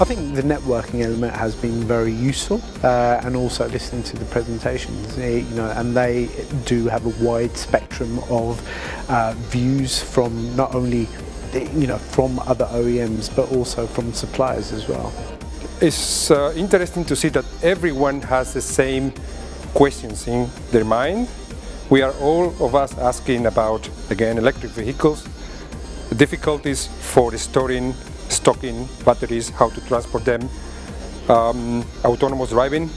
I think the networking element has been very useful, and also listening to the presentations, and they do have a wide spectrum of views from not only from other OEMs but also from suppliers as well. It's interesting to see that everyone has the same questions in their mind. We are all of us asking about, again, electric vehicles, the difficulties for storing, stocking batteries, how to transport them, autonomous driving,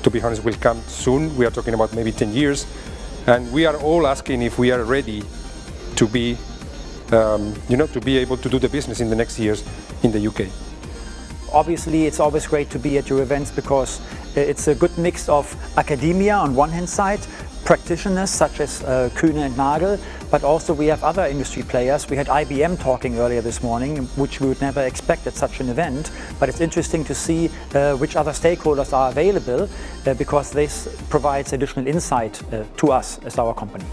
to be honest, will come soon. We are talking about maybe 10 years, and we are all asking if we are ready to be, to be able to do the business in the next years in the UK. Obviously, it's always great to be at your events because it's a good mix of academia on one hand side, practitioners such as Kühne and Nagel, but also we have other industry players. We had IBM talking earlier this morning, which we would never expect at such an event, but it's interesting to see which other stakeholders are available because this provides additional insight to us as our company.